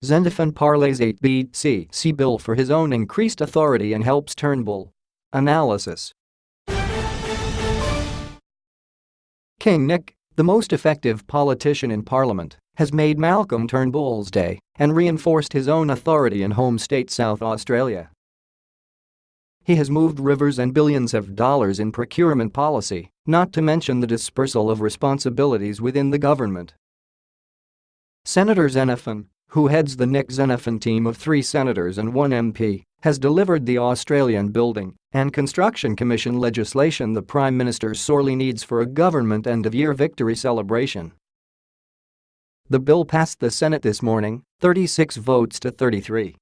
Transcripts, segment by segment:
Xenophon parlays ABCC bill for his own increased authority and helps Turnbull. Analysis. King Nick, the most effective politician in Parliament, has made Malcolm Turnbull's day and reinforced his own authority in home state South Australia. He has moved rivers and billions of dollars in procurement policy, not to mention the dispersal of responsibilities within the government. Senator Xenophon, who heads the Nick Xenophon team of 3 senators and 1 MP, has delivered the Australian Building and Construction Commission legislation the Prime Minister sorely needs for a government end-of-year victory celebration. The bill passed the Senate this morning, 36 votes to 33.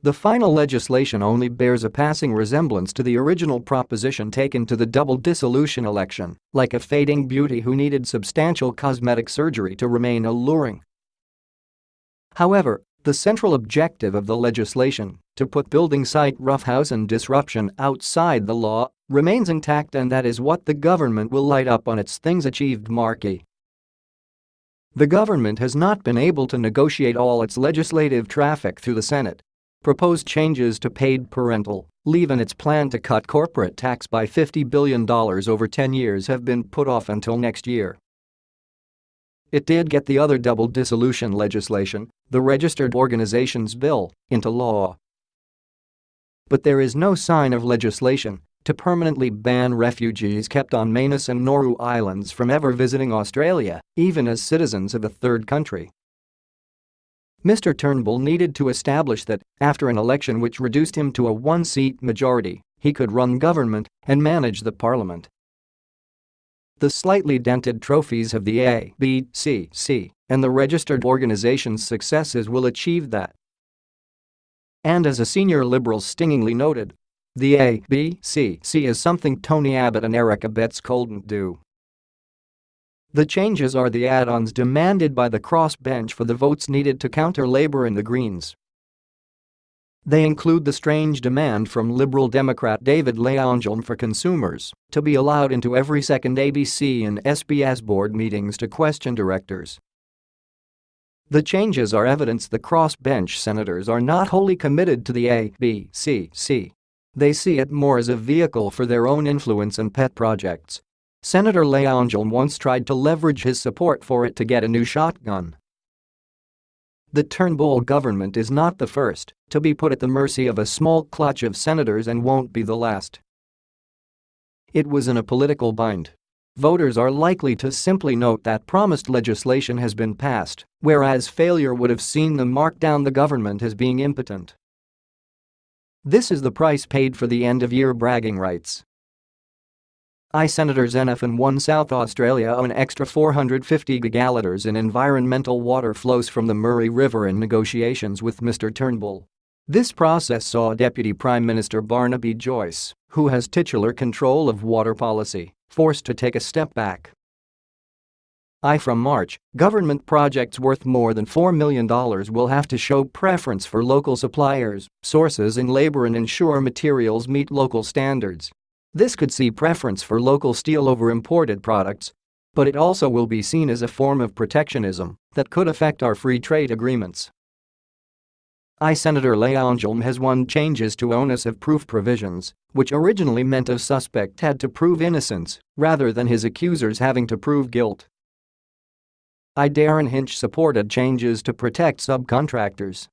The final legislation only bears a passing resemblance to the original proposition taken to the double dissolution election, like a fading beauty who needed substantial cosmetic surgery to remain alluring. However, the central objective of the legislation, to put building site roughhouse and disruption outside the law, remains intact, and that is what the government will light up on its things achieved marquee. The government has not been able to negotiate all its legislative traffic through the Senate. Proposed changes to paid parental leave and its plan to cut corporate tax by $50 billion over 10 years have been put off until next year. It did get the other double dissolution legislation, the Registered Organizations Bill, into law. But there is no sign of legislation to permanently ban refugees kept on Manus and Nauru Islands from ever visiting Australia, even as citizens of a third country. Mr. Turnbull needed to establish that, after an election which reduced him to a 1-seat majority, he could run government and manage the parliament. The slightly dented trophies of the ABCC and the registered organization's successes will achieve that. And as a senior Liberal stingingly noted, the ABCC is something Tony Abbott and Eric Abetz couldn't do. The changes are the add-ons demanded by the crossbench for the votes needed to counter Labour and the Greens. They include the strange demand from Liberal Democrat David Leongelm for consumers to be allowed into every second ABC and SBS board meetings to question directors. The changes are evidence the crossbench senators are not wholly committed to the ABCC. They see it more as a vehicle for their own influence and pet projects. Senator Leongelm once tried to leverage his support for it to get a new shotgun. The Turnbull government is not the first to be put at the mercy of a small clutch of senators and won't be the last. It was in a political bind. Voters are likely to simply note that promised legislation has been passed, whereas failure would have seen them mark down the government as being impotent. This is the price paid for the end-of-year bragging rights. Senator Xenophon won South Australia an extra 450 gigalitres in environmental water flows from the Murray River in negotiations with Mr. Turnbull. This process saw Deputy Prime Minister Barnaby Joyce, who has titular control of water policy, forced to take a step back. From March, government projects worth more than $4 million will have to show preference for local suppliers, sources and labour and ensure materials meet local standards. This could see preference for local steel over imported products, but it also will be seen as a form of protectionism that could affect our free trade agreements. Senator Leongelm has won changes to onus of proof provisions, which originally meant a suspect had to prove innocence rather than his accusers having to prove guilt. Darren Hinch supported changes to protect subcontractors.